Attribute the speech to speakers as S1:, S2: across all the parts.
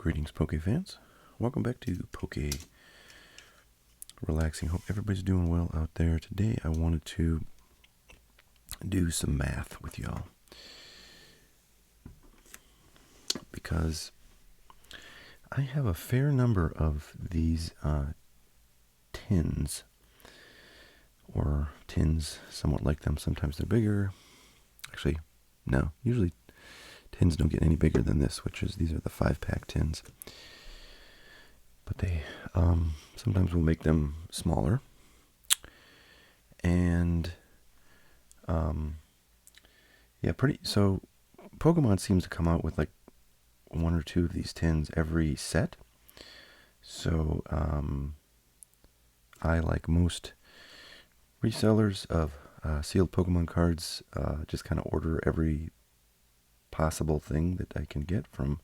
S1: Greetings, Poke fans. Welcome back to Poke Relaxing. Hope everybody's doing well out there. Today I wanted to do some math with y'all because I have a fair number of these tins, or tins somewhat like them. Sometimes they're bigger. Actually, no, usually tins don't get any bigger than this, which is these are the 5-pack tins. But they sometimes we'll make them smaller. And so Pokemon seems to come out with like one or two of these tins every set. So I, like most resellers of sealed Pokemon cards, just kind of order every possible thing that I can get from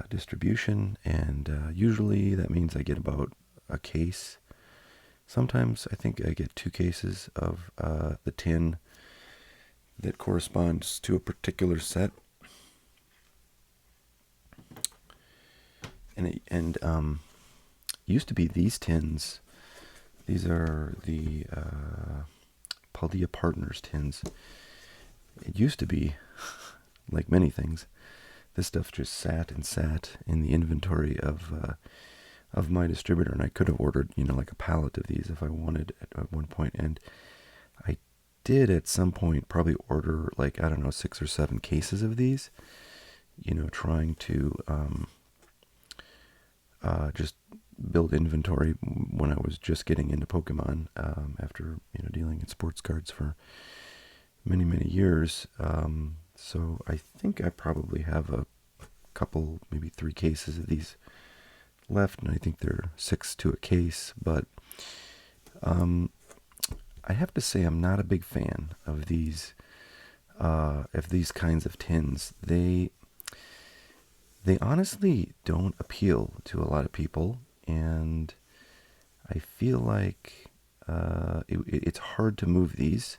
S1: distribution, and usually that means I get about a case. Sometimes I think I get 2 cases of the tin that corresponds to a particular set. And it used to be these tins. These are the Paldea Partners tins. It used to be, like many things, this stuff just sat and sat in the inventory of my distributor, and I could have ordered, like a pallet of these if I wanted at one point, and I did at some point probably order, like, I don't know, 6 or 7 cases of these, trying to just build inventory when I was just getting into Pokemon, after, dealing in sports cards for many, many years. So I think I probably have a couple, maybe 3 cases of these left, and I think they're 6 to a case. But I have to say I'm not a big fan of these kinds of tins. They honestly don't appeal to a lot of people, and I feel like it's hard to move these,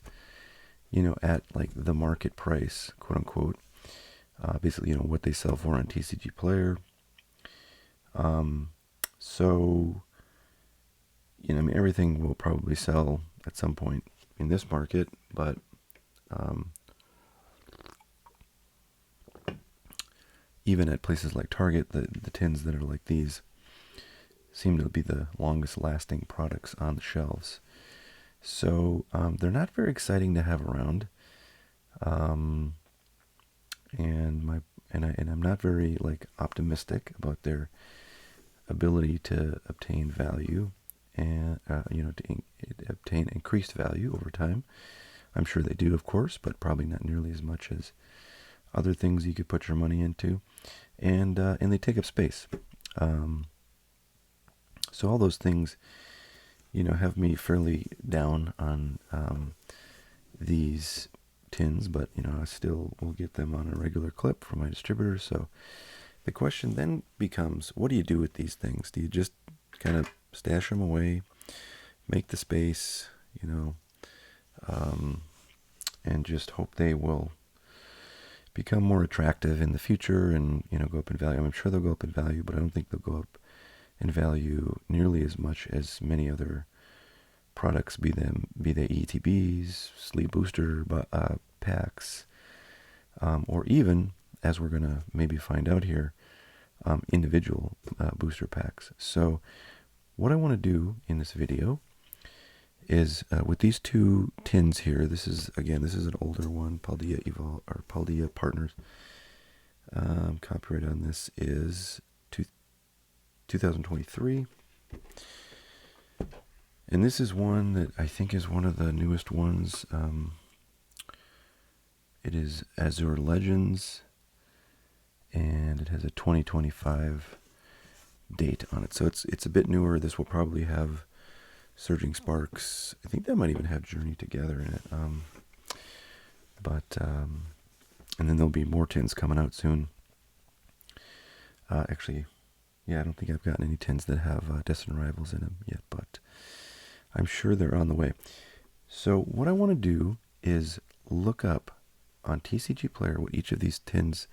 S1: at like the market price, quote unquote. Basically, what they sell for on TCG Player. So, everything will probably sell at some point in this market, but even at places like Target, the tins that are like these seem to be the longest lasting products on the shelves. So they're not very exciting to have around, and I'm not very optimistic about their ability to obtain value, and to obtain increased value over time. I'm sure they do, of course, but probably not nearly as much as other things you could put your money into, and they take up space. So all those things, have me fairly down on these tins, but I still will get them on a regular clip from my distributor. So the question then becomes, what do you do with these things? Do you just kind of stash them away, make the space, and just hope they will become more attractive in the future and, go up in value? I'm sure they'll go up in value, but I don't think they'll go up in value nearly as much as many other products, be they ETBs, sleeve booster packs, or even, as we're going to maybe find out here, individual booster packs. So what I want to do in this video is, with these 2 tins here, this is an older one, Paldea Evolve, or Paldea Partners. Copyright on this is 2023. And this is one that I think is one of the newest ones. It is Azure Legends, and it has a 2025 date on it. So it's a bit newer. This will probably have Surging Sparks. I think that might even have Journey Together in it. And then there'll be more tins coming out soon. Actually, yeah, I don't think I've gotten any tins that have Destined Rivals in them yet, but I'm sure they're on the way. So what I want to do is look up on TCG Player what each of these tins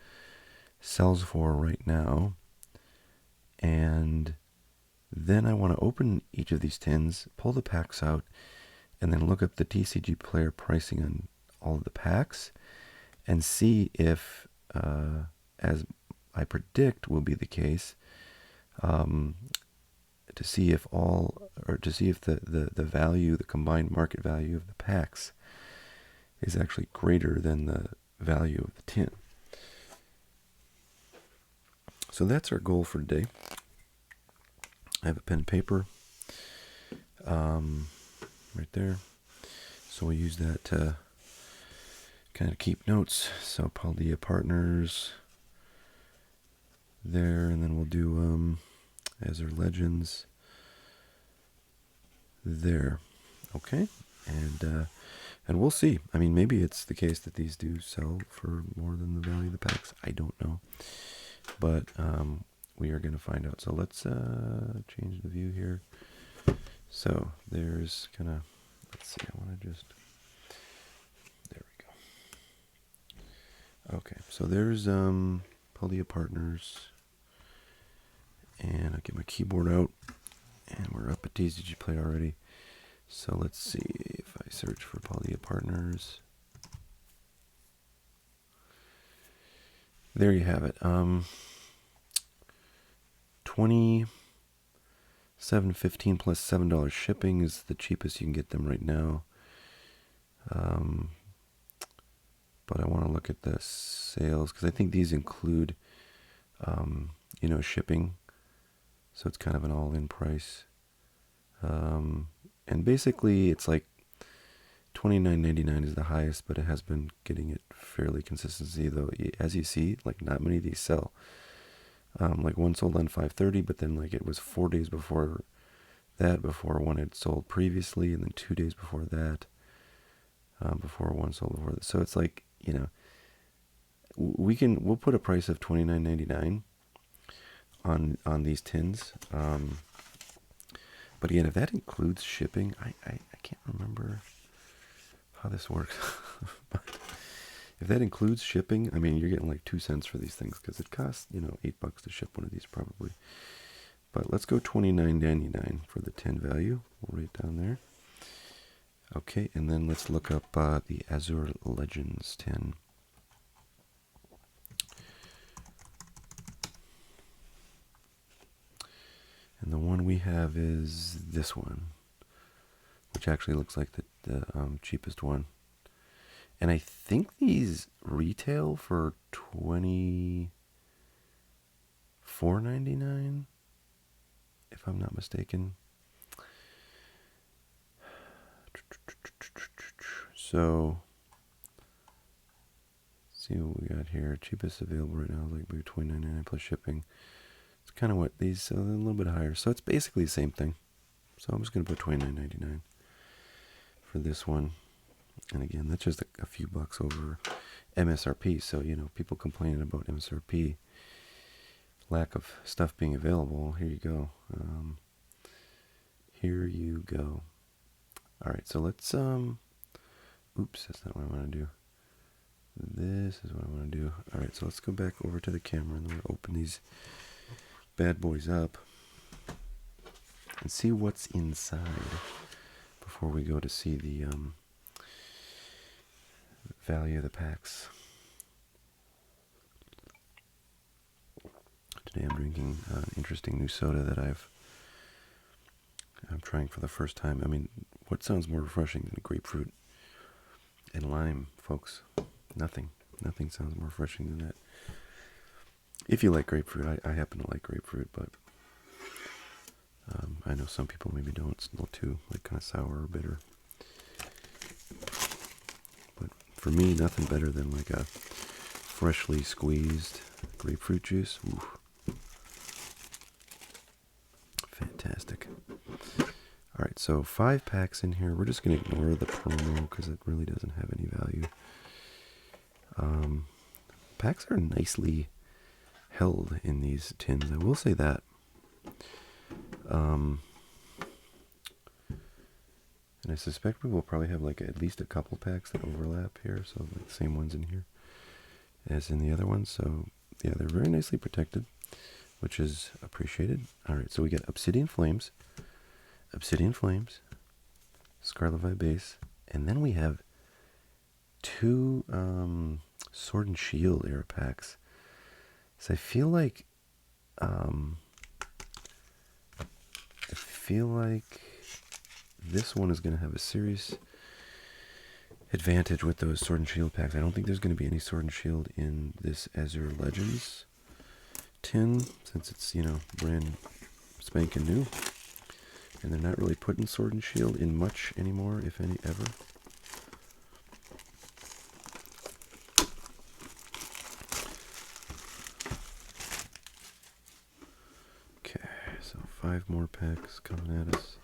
S1: sells for right now, And then I want to open each of these tins, pull the packs out, and then look up the TCG Player pricing on all of the packs and see if, as I predict will be the case, to see if the value, the combined market value of the packs is actually greater than the value of the tin. So that's our goal for today. I have a pen and paper right there. So we'll use that to kind of keep notes. So Paldea Partners there, and then we'll do Azure Legends there. Okay, and we'll see. I mean, maybe it's the case that these do sell for more than the value of the packs. I don't know, but we are going to find out. So let's change the view here. So there's kind of, let's see, I want to just, there we go. Okay, so there's Paldea Partners, and I'll get my keyboard out, and we're up at TCG Player already. So let's see if I search for Paldea Partners. There you have it. $27.15 plus $7 shipping is the cheapest you can get them right now. But I want to look at the sales because I think these include, shipping. So it's kind of an all-in price. And basically it's like $29.99 is the highest, but it has been getting it fairly consistently, though. As you see, like not many of these sell. Like one sold on 5/30, but then like it was 4 days before that, before one had sold previously, and then 2 days before that, before one sold before that. So it's like, we'll put a price of $29.99 on these tins. But again, if that includes shipping, I can't remember how this works. But if that includes shipping, I mean, you're getting like 2 cents for these things because it costs, $8 to ship one of these probably. But let's go $29.99 for the tin value. We'll write it down there. Okay, and then let's look up the Azure Legends tin. And the one we have is this one, which actually looks like the cheapest one. And I think these retail for $24.99, if I'm not mistaken. So, let's see what we got here. Cheapest available right now is like maybe $29.99 plus shipping. It's kind of what these, a little bit higher. So it's basically the same thing. So I'm just going to put $29.99 for this one. And again, that's just a few bucks over MSRP. So, people complaining about MSRP, lack of stuff being available. Here you go. Here you go. All right, so let's, oops, that's not what I want to do. This is what I want to do. All right, so let's go back over to the camera and we'll open these bad boys up and see what's inside before we go to see the value of the packs. Today I'm drinking an interesting new soda that I'm trying for the first time. I mean, what sounds more refreshing than grapefruit and lime, folks? Nothing sounds more refreshing than that. If you like grapefruit, I happen to like grapefruit, but I know some people maybe don't. It's a little too kind of sour or bitter. But for me, nothing better than like a freshly squeezed grapefruit juice. Ooh. Fantastic. All right, so 5 packs in here. We're just going to ignore the promo because it really doesn't have any value. Packs are nicely held in these tins. I will say that. And I suspect we will probably have like at least a couple packs that overlap here. So like the same ones in here as in the other ones. So yeah, they're very nicely protected. which is appreciated. All right, so we got Obsidian Flames, Scarlet Vibase, and then we have two Sword and Shield era packs. So I feel like this one is going to have a serious advantage with those Sword and Shield packs. I don't think there's going to be any Sword and Shield in this Azure Legends tin, since it's, brand spanking new. And they're not really putting Sword and Shield in much anymore, if any, ever. Okay, so 5 more packs coming at us.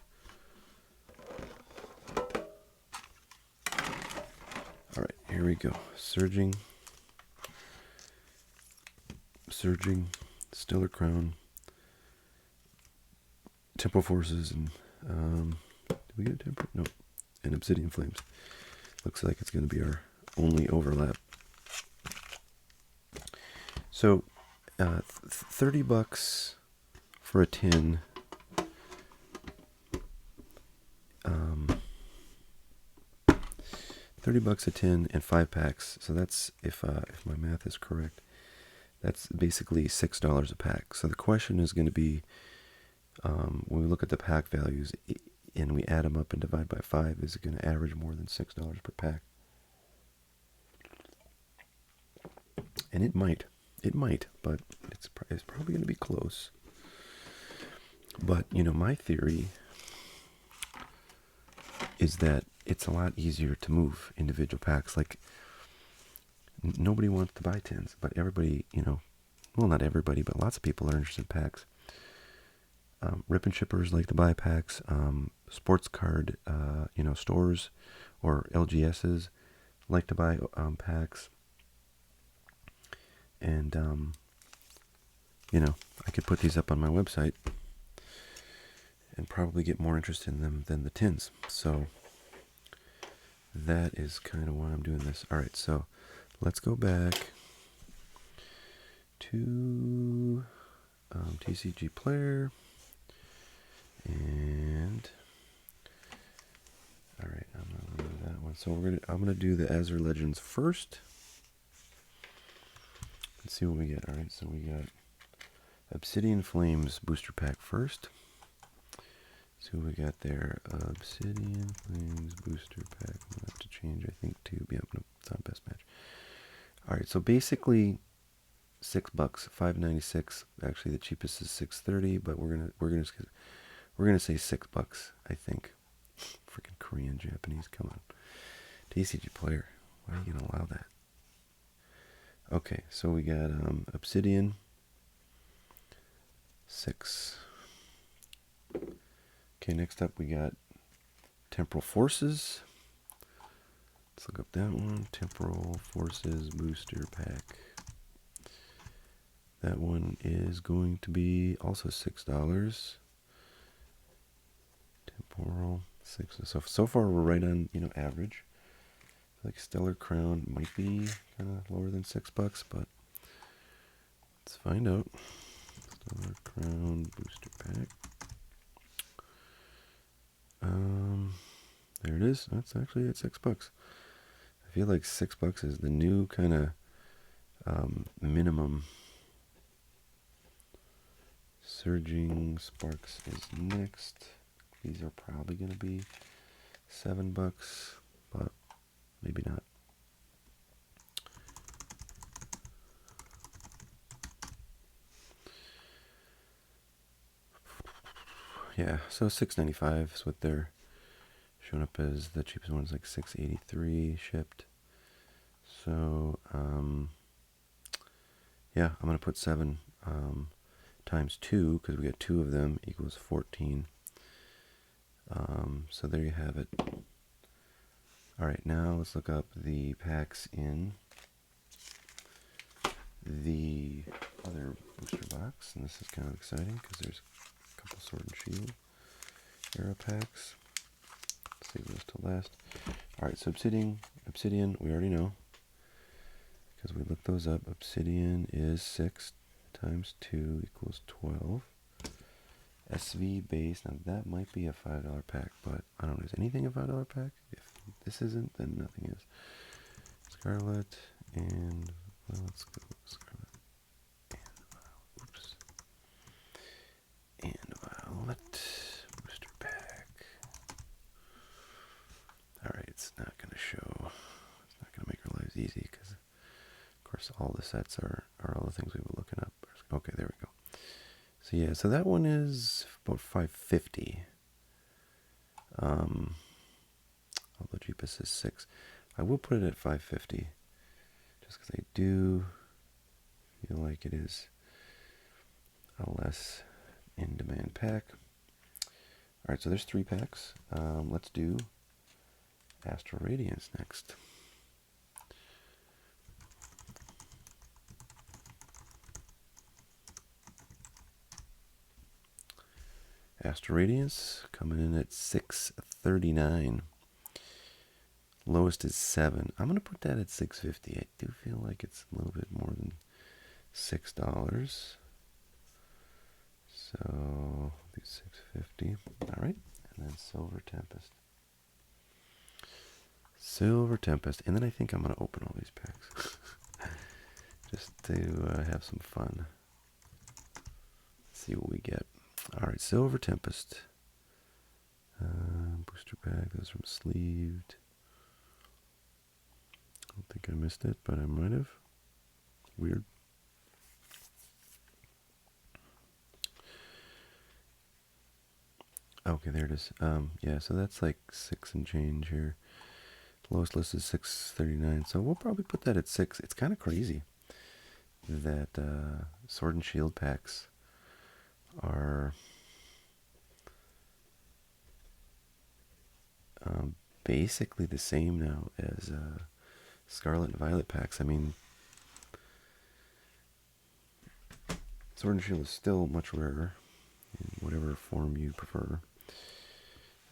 S1: Alright, here we go. Surging, Stellar Crown, Tempo Forces, and did we get a Tempo? No, and Obsidian Flames. Looks like it's going to be our only overlap. So, $30 for a tin. $30 a tin and 5 packs. So that's, if my math is correct, that's basically $6 a pack. So the question is going to be, when we look at the pack values and we add them up and divide by 5, is it going to average more than $6 per pack? And it might, but it's probably going to be close. But, my theory is that it's a lot easier to move individual packs. Like, nobody wants to buy tins, but everybody, well, not everybody, but lots of people are interested in packs. Rip and shippers like to buy packs. Sports card, stores or LGSs like to buy packs. And, I could put these up on my website and probably get more interest in them than the tins. So that is kind of why I'm doing this. All right, so let's go back to TCG Player. And all right, I'm gonna do that one. So I'm gonna do the Azure Legends first. Let's see what we get. All right, so we got Obsidian Flames booster pack first. See what we got there. Obsidian Flames booster pack. I'm gonna have to change, I think, to it's not best match. All right, so basically $6, $5.96. Actually, the cheapest is $6.30, but we're gonna say $6, I think. Freaking Korean, Japanese, come on. TCG Player, why are you gonna allow that? Okay, so we got Obsidian, 6. Okay, next up we got Temporal Forces. Let's look up that one. Temporal Forces booster pack. That one is going to be also $6. Temporal 6. So far we're right on, average. I feel like Stellar Crown might be kind of lower than $6, but let's find out. Stellar Crown booster pack. There it is. That's actually at $6. I feel like $6 is the new kind of minimum. Surging Sparks is next. These are probably going to be $7, but maybe not. Yeah, so $6.95 is what they're showing up as. The cheapest one is like $6.83 shipped. So, yeah, I'm going to put 7 times 2, because we got 2 of them, equals 14. So there you have it. Alright, now let's look up the packs in the other booster box. And this is kind of exciting because there's a couple Sword and Shield era packs. Let's save those till last. Alright, so Obsidian, we already know because we looked those up. Obsidian is $6. times 2 equals 12. SV base, now that might be a $5 pack, but I don't know, is anything a $5 pack? If this isn't, then nothing is. Scarlet, and, well, let's go Scarlet, and, oops, and Violet, booster pack. Alright, it's not going to show, it's not going to make our lives easy, because, of course, all the sets are all the things we were looking up. Okay, there we go. So yeah, so that one is about 550. Although Jeepus is 6. I will put it at 550, just because I do feel like it is a less in-demand pack. Alright, so there's 3 packs. Let's do Astral Radiance next. Astral Radiance coming in at $6.39. Lowest is 7. I'm going to put that at $6.50. I do feel like it's a little bit more than $6. So, do $6.50. Alright, and then Silver Tempest. Silver Tempest. And then I think I'm going to open all these packs. Just to have some fun. See what we get. Alright, Silver Tempest. Booster pack, those from sleeved. I don't think I missed it, but I might have. Weird. Okay, there it is. Yeah, so that's like 6 and change here. Lowest list is 639, so we'll probably put that at 6. It's kind of crazy that Sword and Shield packs are basically the same now as Scarlet and Violet packs. I mean, Sword and Shield is still much rarer in whatever form you prefer.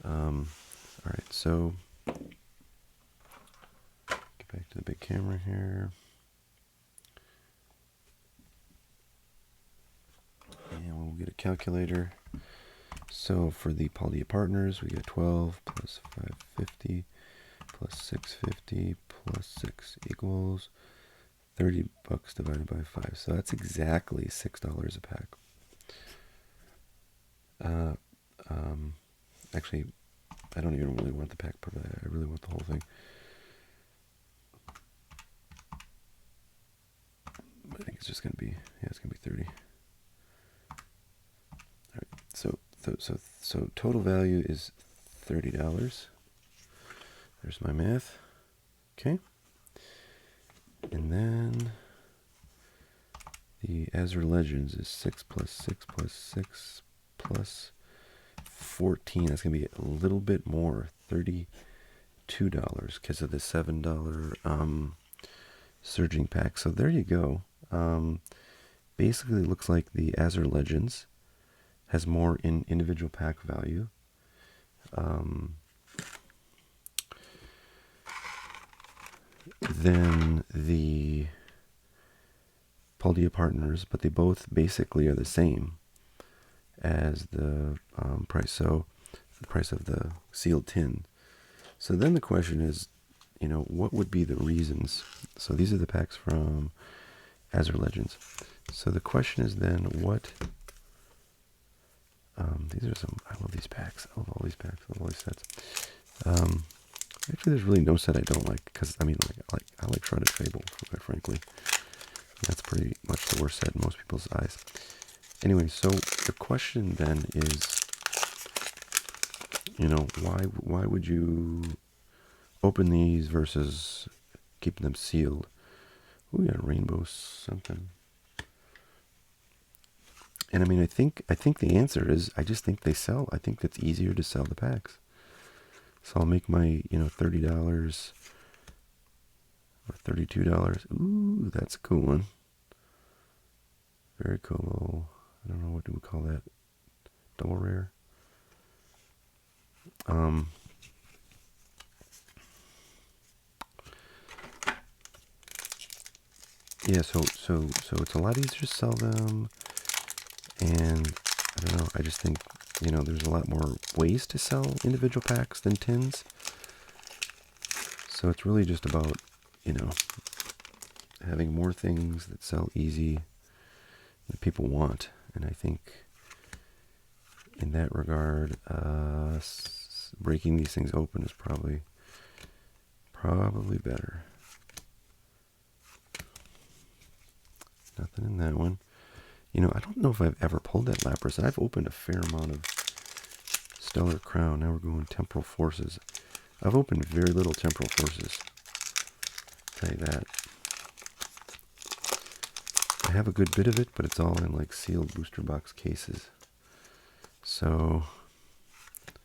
S1: Alright, so get back to the big camera here. And we'll get a calculator. So for the Paldea Partners, we get 12 plus 550 plus 650 plus 6 equals $30 divided by 5. So that's exactly $6 a pack. Actually, I don't even really want the pack per bag. I really want the whole thing. I think it's just going to be, yeah, it's going to be 30. All right, so total value is $30. There's my math. Okay. And then the Azure Legends is 6 plus 6 plus 6 plus 14. That's going to be a little bit more, $32, because of the $7 surging pack. So there you go. Basically, it looks like the Azure Legends has more in individual pack value. Than the Paldea Partners, but they both basically are the same as the price. So the price of the sealed tin. So then the question is, you know, what would be the reasons? So these are the packs from Azure Legends. So the question is then, what? These are some. I love these packs. I love all these packs. I love all these sets. Actually, there's really no set I don't like, because I mean, I like Shrouded Fable, quite frankly. That's pretty much the worst set in most people's eyes. Anyway, so the question then is, you know, why would you open these versus keeping them sealed? Ooh, we got a rainbow something. And I mean, I think the answer is, I just think they sell. I think it's easier to sell the packs. So I'll make my, you know, $30 or $32. Ooh, that's a cool one. Very cool. I don't know, what do we call that? Double rare. yeah, so it's a lot easier to sell them, and I don't know. I just think there's a lot more ways to sell individual packs than tins. So it's really just about you know having more things that sell easy that people want, and I think in that regard, breaking these things open is probably better. Nothing in that one. I don't know if I've ever pulled that Lapras. I've opened a fair amount of Stellar Crown. Now we're going Temporal Forces. I've opened very little Temporal Forces. I'll tell you that. I have a good bit of it, but it's all in like sealed booster box cases. So it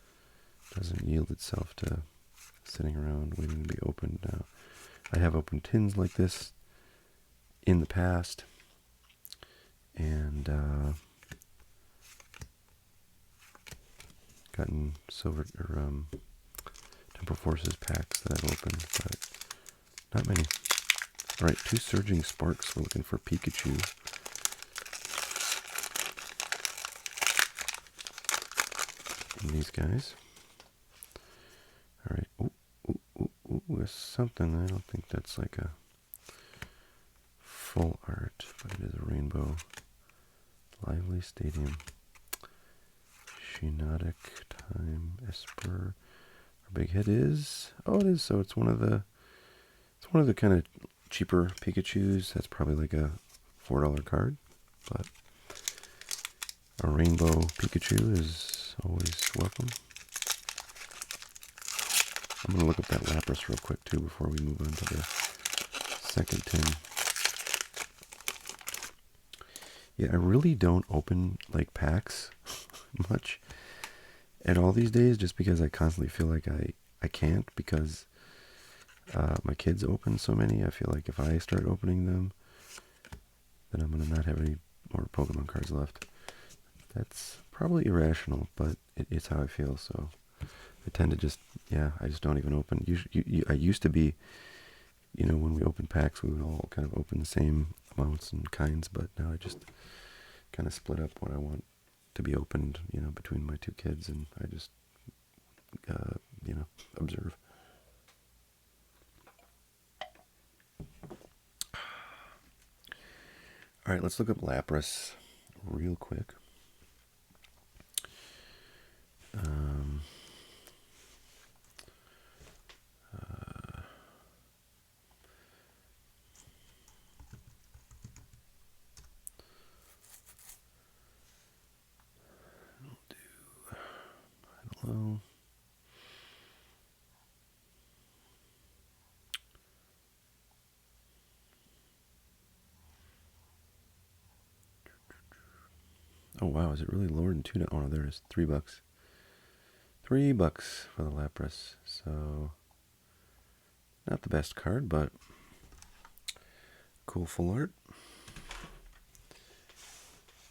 S1: doesn't yield itself to sitting around waiting to be opened now. I have opened tins like this in the past, and gotten silver or Temporal Forces packs that I've opened, but not many. All right, 2 Surging Sparks. We're looking for Pikachu. And these guys. All right. Ooh, there's something. I don't think that's like a full art, but it is a rainbow. Lively Stadium. Shiinotic Time Esper. Our big hit is it is. So it's one of the kind of cheaper Pikachus. That's probably like a $4 card, but a rainbow Pikachu is always welcome. I'm going to look up that Lapras real quick too before we move on to the second tin. Yeah, I really don't open like packs much at all these days, just because I constantly feel like I can't, because my kids open so many. I feel like if I start opening them, then I'm going to not have any more Pokemon cards left. That's probably irrational, but it's how I feel, so I tend to just, I just don't even open. I used to be, when we open packs, we would all kind of open the same amounts and kinds, but now I just kind of split up what I want to be opened, between my 2 kids, and I just, observe. All right, let's look up Lapras real quick. Hello. Oh wow, is it really lower than $2? Oh no, there it is. $3. $3 for the Lapras. So not the best card, but cool full art.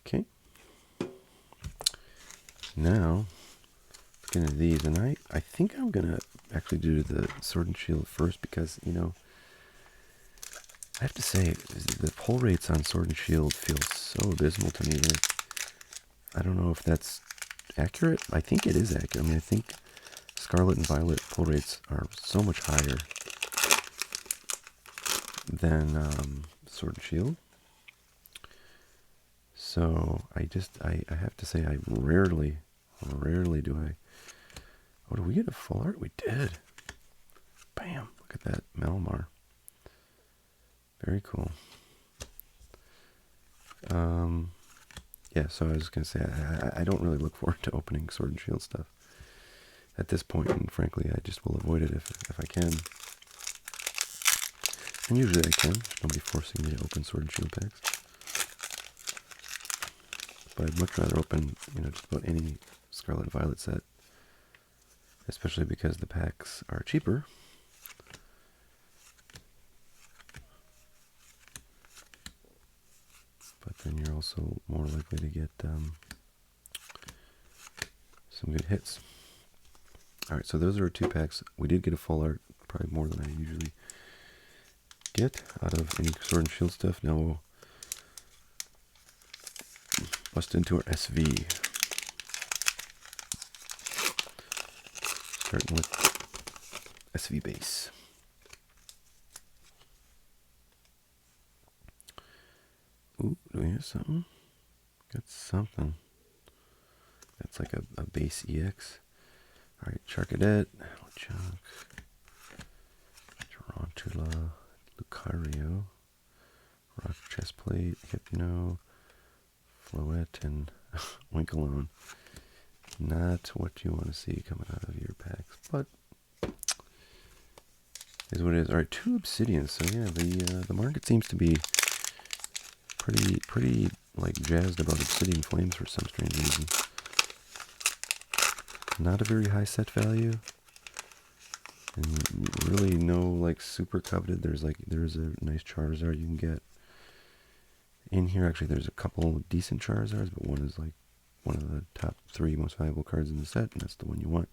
S1: Okay. Now let's get into these, and I think I'm gonna actually do the Sword and Shield first, because I have to say the pull rates on Sword and Shield feel so abysmal to me. I don't know if that's accurate. I think it is accurate. I mean, I think Scarlet and Violet pull rates are so much higher than Sword and Shield. So I have to say I rarely do I. Oh, did we get a full art? We did. Bam! Look at that, Melmar. Very cool. Yeah, so I was going to say, I don't really look forward to opening Sword and Shield stuff at this point, and frankly, I just will avoid it if I can. And usually I can. There's nobody forcing me to open Sword and Shield packs. But I'd much rather open, just about any Scarlet and Violet set, especially because the packs are cheaper. But then you're also more likely to get some good hits. All right, so those are our 2 packs. We did get a full art, probably more than I usually get out of any Sword and Shield stuff. Now we'll bust into our SV. Starting with SV base. Ooh, do we have something? Got something. That's like a base EX. Alright, Charcadet, Chunk, Tarantula, Lucario, Rock Chestplate, Hypno, Floette, and Winkalone. Not what you want to see coming out of your packs, but is what it is. Alright, 2 Obsidians. So yeah, the market seems to be pretty like jazzed about Obsidian Flames for some strange reason. Not a very high set value, and really no like super coveted. There's a nice Charizard you can get in here. Actually, there's a couple decent Charizards, but one is like one of the top 3 most valuable cards in the set, and that's the one you want.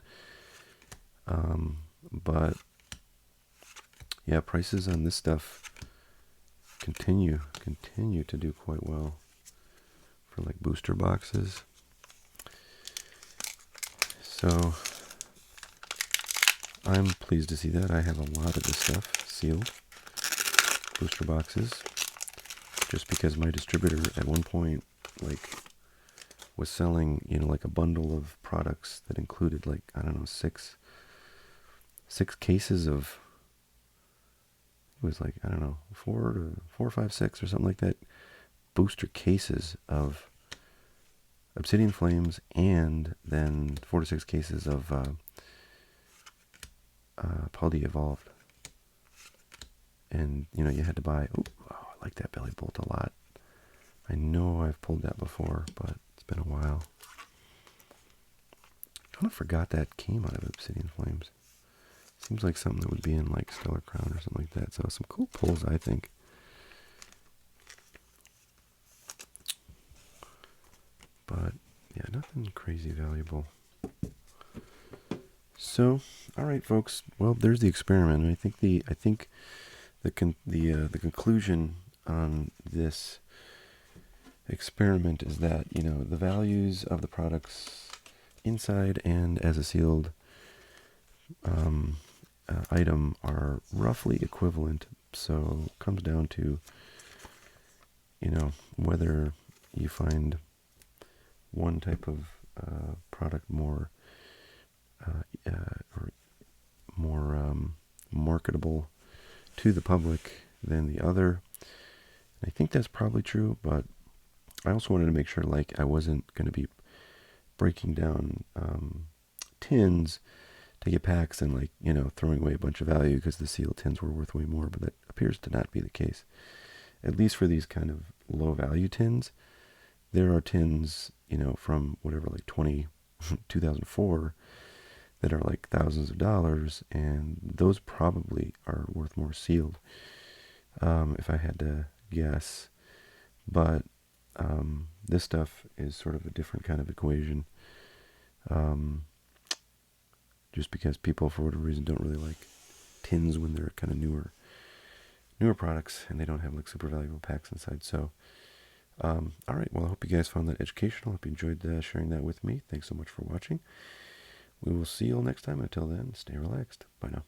S1: But yeah, prices on this stuff continue to do quite well for like booster boxes. So I'm pleased to see that. I have a lot of this stuff sealed, booster boxes, just because my distributor at one point like was selling, you know, like a bundle of products that included like, I don't know, six cases of, it was like, I don't know, 4 or 5, 6 or something like that, booster cases of Obsidian Flames, and then 4 to 6 cases of Paldea Evolved. And, you know, you had to buy, oh, I like that Belly Bolt a lot. I know I've pulled that before, but it's been a while. I kind of forgot that came out of Obsidian Flames. Seems like something that would be in like Stellar Crown or something like that. So some cool pulls, I think. But yeah, nothing crazy valuable. So, all right, folks. Well, there's the experiment. I think the conclusion on this experiment is that, you know, the values of the products inside and as a sealed item are roughly equivalent. So it comes down to, you know, whether you find one type of product more or more marketable to the public than the other. I think that's probably true, but I also wanted to make sure, like, I wasn't going to be breaking down tins to get packs and, like, you know, throwing away a bunch of value because the sealed tins were worth way more, but that appears to not be the case. At least for these kind of low value tins, there are tins, you know, from whatever, like 2004 that are like thousands of dollars, and those probably are worth more sealed, if I had to guess. But this stuff is sort of a different kind of equation, just because people, for whatever reason, don't really like tins when they're kind of newer products, and they don't have like super valuable packs inside. So, all right, well, I hope you guys found that educational. I hope you enjoyed sharing that with me. Thanks so much for watching. We will see you all next time. Until then, stay relaxed. Bye now.